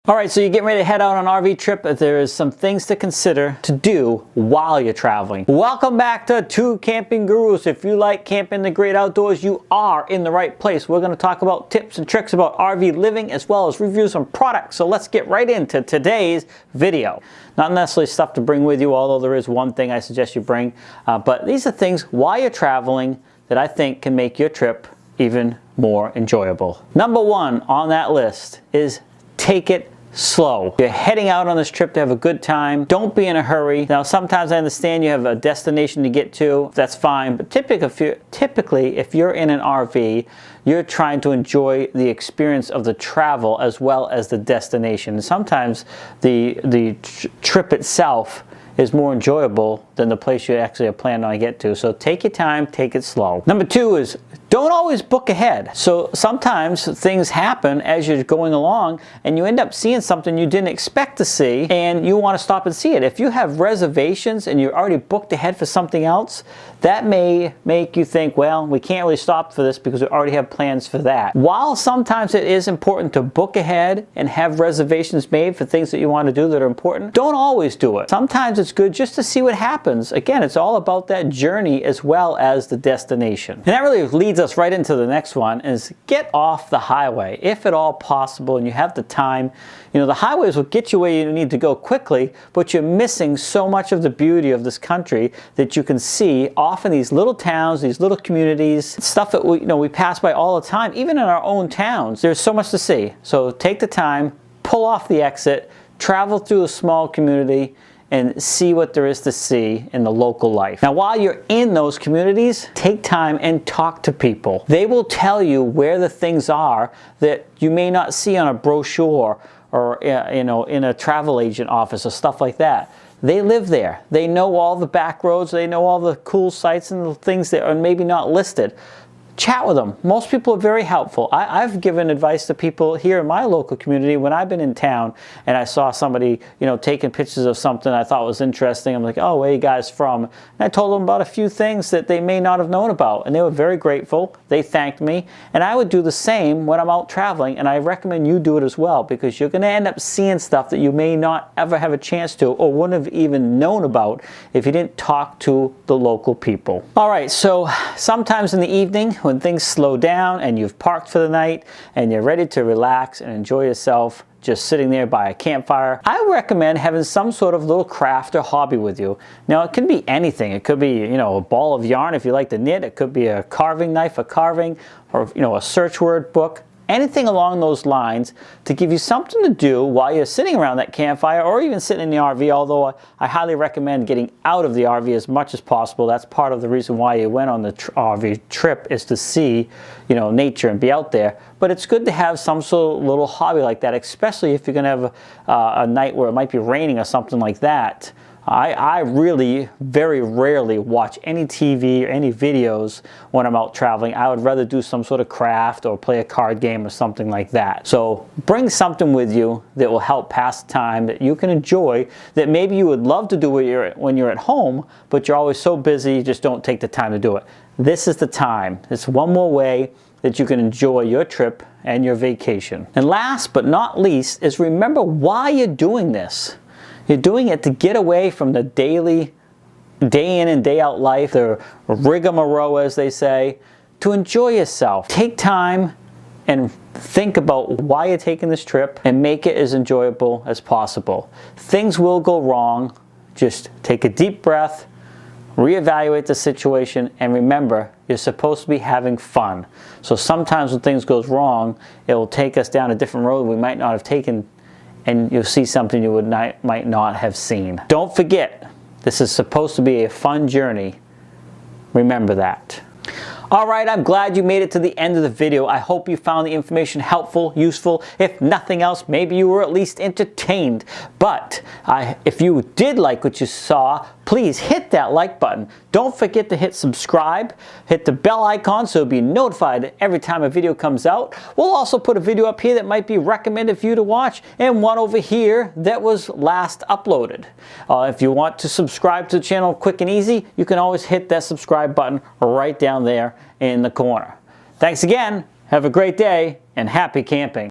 All right, so you're getting ready to head out on an RV trip. There is some things to consider to do while you're traveling. Welcome back to Two Camping Gurus. If you like camping the great outdoors, you are in the right place. We're going to talk about tips and tricks about RV living as well as reviews on products. So let's get right into today's video. Not necessarily stuff to bring with you, although there is one thing I suggest you bring. But these are things while you're traveling that I think can make your trip even more enjoyable. Number one on that list is take it slow. You're heading out on this trip to have a good time. Don't be in a hurry. Now, sometimes I understand you have a destination to get to. That's fine. But typically, if you're in an RV, you're trying to enjoy the experience of the travel as well as the destination. And sometimes the trip itself is more enjoyable than the place you actually are planning on get to. So take your time, take it slow. Number two is don't always book ahead. So sometimes things happen as you're going along and you end up seeing something you didn't expect to see and you want to stop and see it. If you have reservations and you're already booked ahead for something else, that may make you think, well, we can't really stop for this because we already have plans for that. While sometimes it is important to book ahead and have reservations made for things that you want to do that are important, don't always do it. Sometimes it's good just to see what happens. Again, it's all about that journey as well as the destination. And that really leads us right into the next one, is get off the highway if at all possible and you have the time. You know, the highways will get you where you need to go quickly, but you're missing so much of the beauty of this country that you can see off in these little towns, these little communities, stuff that we pass by all the time. Even in our own towns, there's so much to see. So take the time, pull off the exit, travel through a small community, and see what there is to see in the local life. Now, while you're in those communities, take time and talk to people. They will tell you where the things are that you may not see on a brochure or in a travel agent office or stuff like that. They live there. They know all the back roads. They know all the cool sites and the things that are maybe not listed. Chat with them. Most people are very helpful. I've given advice to people here in my local community when I've been in town and I saw somebody, taking pictures of something I thought was interesting. I'm like, oh, where are you guys from? And I told them about a few things that they may not have known about, and they were very grateful. They thanked me, and I would do the same when I'm out traveling, and I recommend you do it as well because you're going to end up seeing stuff that you may not ever have a chance to or wouldn't have even known about if you didn't talk to the local people. All right, so sometimes in the evening, when things slow down and you've parked for the night and you're ready to relax and enjoy yourself just sitting there by a campfire, I recommend having some sort of little craft or hobby with you. Now, it can be anything. It could be, a ball of yarn if you like to knit. It could be a carving knife for carving, or, a search word book. Anything along those lines to give you something to do while you're sitting around that campfire or even sitting in the RV, although I highly recommend getting out of the RV as much as possible. That's part of the reason why you went on the RV trip, is to see, nature and be out there. But it's good to have some sort of little hobby like that, especially if you're going to have a night where it might be raining or something like that. I really very rarely watch any TV or any videos when I'm out traveling. I would rather do some sort of craft or play a card game or something like that. So bring something with you that will help pass the time, that you can enjoy, that maybe you would love to do when you're at home, but you're always so busy you just don't take the time to do it. This is the time. It's one more way that you can enjoy your trip and your vacation. And last but not least is remember why you're doing this. You're doing it to get away from the daily, day in and day out life, the rigmarole as they say, to enjoy yourself. Take time and think about why you're taking this trip and make it as enjoyable as possible. Things will go wrong. Just take a deep breath, reevaluate the situation, and remember, you're supposed to be having fun. So sometimes when things goes wrong, it will take us down a different road we might not have taken, and you'll see something you might not have seen. Don't forget, this is supposed to be a fun journey. Remember that. All right, I'm glad you made it to the end of the video. I hope you found the information helpful, useful. If nothing else, maybe you were at least entertained. But if you did like what you saw, please hit that like button. Don't forget to hit subscribe. Hit the bell icon so you'll be notified every time a video comes out. We'll also put a video up here that might be recommended for you to watch, and one over here that was last uploaded. If you want to subscribe to the channel quick and easy, you can always hit that subscribe button right down there in the corner. Thanks again. Have a great day and happy camping.